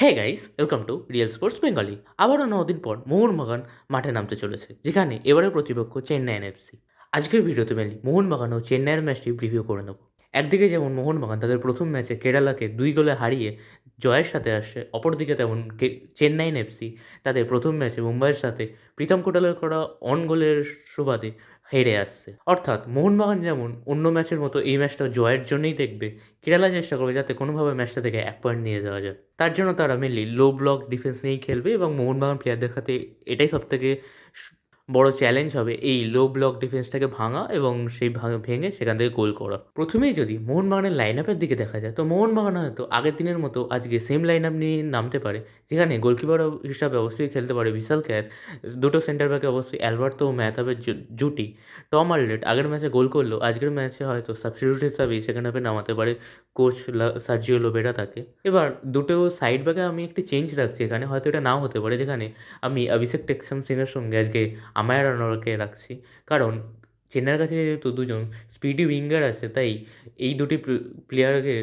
হ্যাঁ guys, welcome to real sports Bengali. আবারও 9 দিন পর মোহনবাগান মাঠে নামতে চলেছে, যেখানে এবারের প্রতিপক্ষ চেন্নাইন এফসি। আজকের ভিডিওতে মেনলি মোহনবাগান ও চেন্নাইয়ের ম্যাচটি রিভিউ করে নেব। একদিকে যেমন মোহনবাগান তাদের প্রথম ম্যাচে কেরালাকে 2 গোলে হারিয়ে জয়ের সাথে আসছে, অপরদিকে তেমন চেন্নাইন এফসি তাদের প্রথম ম্যাচে মুম্বাইয়ের সাথে প্রীতম কোটালের করা অন গোলের সুবাদে হেরে আসছে। অর্থাৎ মোহনবাগান যেমন অন্য ম্যাচের মতো এই ম্যাচটা জয়ের জন্যই দেখবে, কেরালা চেষ্টা করবে যাতে কোনোভাবে ম্যাচটা থেকে 1 পয়েন্ট নিয়ে যাওয়া যায়। তার জন্য তারা মেনলি লো ব্লক ডিফেন্স নিয়েই খেলবে এবং মোহনবাগান প্লেয়ারদের খাতে এটাই সবথেকে বড় চ্যালেঞ্জ হবে, এই লো ব্লক ডিফেন্সটাকে ভাঙা এবং সেই ভেঙে সেখান থেকে গোল করা। প্রথমেই যদি মোহনবাগানের লাইন আপের দিকে দেখা যায়, তো মোহনবাগান হয়তো আগের দিনের মতো আজকে সেম লাইন আপ নিয়ে নামতে পারে, যেখানে গোলকিপার হিসাবে অবশ্যই খেলতে পারে বিশাল ক্যাথ, দুটো সেন্টার ব্যাকে অবশ্যই অ্যালবার্তো ও মেহতাবের জুটি। টম আলরেড আগের ম্যাচে গোল করলেও আজকের ম্যাচে হয়তো সাবস্টিটিউট হিসাবেই সেকেন্ড হাফে নামাতে পারে কোচ সার্জিও লোবেরা তাকে। এবার দুটো সাইড ব্যাকে আমি একটি চেঞ্জ রাখছি এখানে, হয়তো এটা নাও হতে পারে, যেখানে আমি অভিষেক টেক্সাম সিংয়ের সঙ্গে আজকে আমায় রানোয়ারকে রাখছি। কারণ চেন্নাইয়ের কাছে যেহেতু দুজন স্পিডি উইঙ্গার আছে, তাই এই দুটি প্লেয়ারকে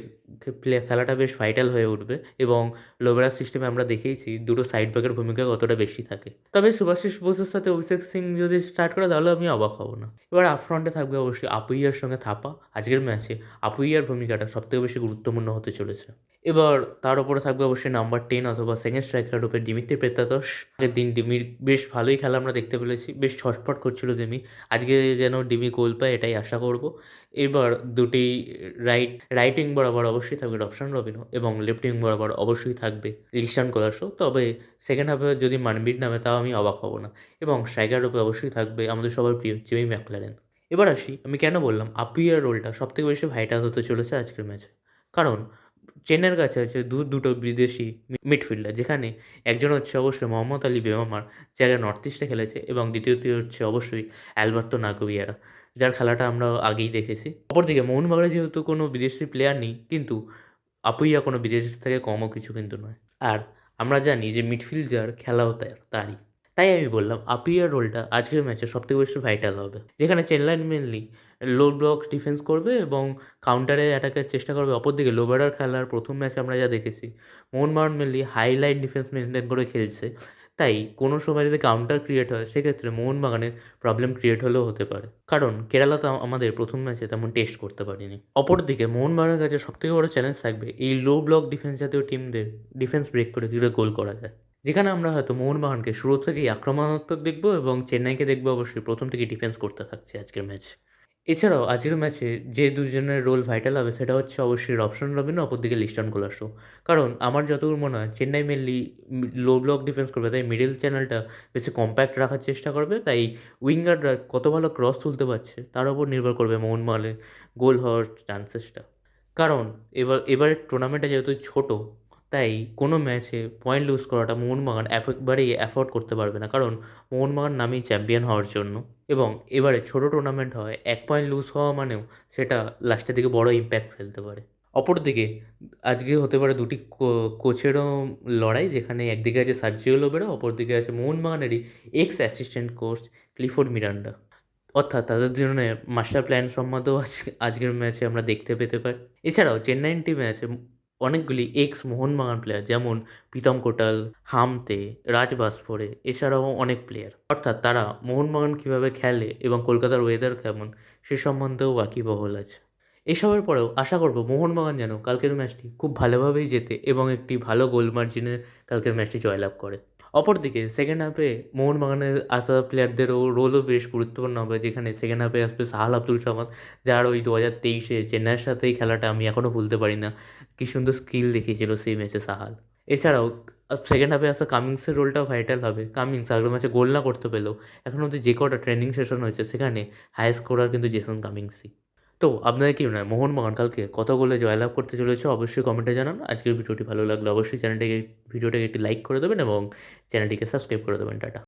খেলাটা বেশ ভাইটাল হয়ে উঠবে এবং লোবেরার সিস্টেমে আমরা দেখেইছি দুটো সাইড ব্যাকের ভূমিকা কতটা বেশি থাকে। তবে সুভাশিস বোসের সাথে অভিষেক সিং যদি স্টার্ট করে তাহলে আমি অবাক হব না। এবার আপফ্রন্টে থাকবে অবশ্যই আপুইয়ার সঙ্গে থাপা। আজকের ম্যাচে আপুইয়ার ভূমিকাটা সবথেকে বেশি গুরুত্বপূর্ণ হতে চলেছে। এবার তার উপরে থাকবে অবশ্যই নাম্বার 10 অথবা সেকেন্ড স্ট্রাইকার রূপে দিমিত্রি পেত্রাতস। আগের দিন ডিমির বেশ ভালোই খেলা আমরা দেখতে পেরেছি, বেশ ছটফট করছিল ডিমি। আজকে যেন ডিমি গোল পায় এটাই আশা করব। এবার দুটি রাইট উইং বরাবর অবশ্যই থাকবে রবশন রবিনো এবং লেফট উইং বরাবর অবশ্যই থাকবে লিশান কোলাসো। তবে সেকেন্ড হাফে যদি মানবির নামে তাও আমি অবাক হব না। এবং স্ট্রাইকার রূপে অবশ্যই থাকবে আমাদের সবার প্রিয় জিমি ম্যাকলারেন। এবার আসি, আমি কেন বললাম আপুইয়ার রোলটা সবথেকে বেশি ভাইটাল হতে চলেছে আজকের ম্যাচে। কারণ চেন্নাইয়ের কাছে আছে দুটো বিদেশি মিডফিল্ডার, যেখানে একজন হচ্ছে অবশ্যই মোহাম্মদ আলী বেমামার, যারা নর্থ ইস্টে খেলেছে, এবং দ্বিতীয়টি হচ্ছে অবশ্যই অ্যালবার্তো নাগোভিয়ারা, যার খেলাটা আমরা আগেই দেখেছি। অপরদিকে মোহনবাগানে যেহেতু কোনো বিদেশি প্লেয়ার নেই, কিন্তু আপুইয়া কোনো বিদেশি থেকে কমও কিছু কিন্তু নয়। আর আমরা জানি যে মিডফিল্ডার খেলাও তারই। তাই আমি বললাম আপুইয়ার রোলটা আজকের ম্যাচে সবথেকে বেশি ভাইটাল হবে, যেখানে চেন্নাই মেনলি লো ব্লক ডিফেন্স করবে এবং কাউন্টারে অ্যাটাকের চেষ্টা করবে। অপরদিকে লোবেরার খেলার প্রথম ম্যাচে আমরা যা দেখেছি, Mohun Bagan mainly high line defence maintain করে খেলছে। তাই কোনো সময় যদি কাউন্টার ক্রিয়েট হয়, সেক্ষেত্রে মোহনবাগানের প্রবলেম ক্রিয়েট হলেও হতে পারে, কারণ কেরালা তো আমাদের প্রথম ম্যাচে তেমন টেস্ট করতে পারিনি। অপরদিকে মোহনবাগানের কাছে সবথেকে বড় চ্যালেঞ্জ থাকবে এই লো ব্লক ডিফেন্স জাতীয় টিমদের ডিফেন্স ব্রেক করে কীভাবে গোল করা যায়, যেখানে আমরা হয়তো মোহনবাগানকে শুরু থেকেই আক্রমণাত্মক দেখব এবং চেন্নাইকে দেখব অবশ্যই প্রথম থেকেই ডিফেন্স করতে থাকছে আজকের ম্যাচ। এছাড়াও আজকের ম্যাচে যে দুজনের রোল ভাইটাল হবে সেটা হচ্ছে অবশ্যই রবশন রবিনো, অপরদিকে লিস্টন কোলাসো। কারণ আমার যতদূর মনে হয় চেন্নাই মেনলি লো ব্লক ডিফেন্স করবে, তাই মিডল চ্যানেলটা বেশি কম্প্যাক্ট রাখার চেষ্টা করবে। তাই উইঙ্গাররা কত ভালো ক্রস তুলতে পারছে তার উপর নির্ভর করবে মোহনবাগানের গোল হওয়ার চান্সেসটা। কারণ এবারের টুর্নামেন্টটা যেহেতু ছোট, তাই কোনো ম্যাচে পয়েন্ট লুজ করাটা মোহনবাগান একেবারেই অ্যাফোর্ড করতে পারবে না, কারণ মোহনবাগান নামেই চ্যাম্পিয়ন হওয়ার জন্য। এবং এবারে ছোট টুর্নামেন্ট হয়, 1 পয়েন্ট লুজ হওয়া মানেও সেটা লাস্টের দিকে বড় ইম্প্যাক্ট ফেলতে পারে। অপরদিকে আজকে হতে পারে দুটি কোচেরও লড়াই, যেখানে একদিকে আছে সার্জিও লোবেরা, অপরদিকে আছে মোহনবাগানেরই ex assistant coach Clifford Miranda. অর্থাৎ তাদের দুজনে মাস্টার প্ল্যান সম্বন্ধেও আজকের ম্যাচে আমরা দেখতে পেতে পারি। এছাড়াও চেন্নাইন টিমে আছে অনেকগুলি এক্স মোহনবাগান প্লেয়ার, যেমন প্রীতম কোটাল, হামতে, রাজ ভাস্করে, এছাড়াও অনেক প্লেয়ার। অর্থাৎ তারা মোহনবাগান কীভাবে খেলে এবং কলকাতার ওয়েদার কেমন সে সম্বন্ধেও ওয়াকিবহাল আছে। এসবের পরেও আশা করব মোহনবাগান যেন কালকের ম্যাচটি খুব ভালোভাবেই জেতে এবং একটি ভালো গোল মার্জিনে কালকের ম্যাচটি জয়লাভ করে। অপরদিকে সেকেন্ড হাফে মোহনবাগানের আসা প্লেয়ারদেরও রোলও বেশ গুরুত্বপূর্ণ হবে, যেখানে সেকেন্ড হাফে আসবে সাহাল আব্দুল সামাদ, যার ওই 2023-এ চেন্নাইয়ের সাথে এই খেলাটা আমি এখনও ভুলতে পারি না। কী সুন্দর স্কিল দেখিয়েছিল সেই ম্যাচে সাহাল। এছাড়াও সেকেন্ড হাফে আসা কামিংসের রোলটাও ভাইটাল হবে। কামিংস আগের ম্যাচে গোল না করতে পেলেও এখন অবধি যে কটা ট্রেনিং সেশন হয়েছে সেখানে হাইয়েস্ট স্কোরার কিন্তু জেসন কামিংসই। তো আপনাদের কি মনে হয় মোহনবাগান কালকে কত গোলে জয়লাভ করতে চলেছে? অবশ্যই কমেন্টে জানান। আজকের ভিডিওটি ভালো লাগলে অবশ্যই ভিডিওটাকে একটি লাইক করে দেবেন এবং চ্যানেলটিকে সাবস্ক্রাইব করে দেবেন। টাটা।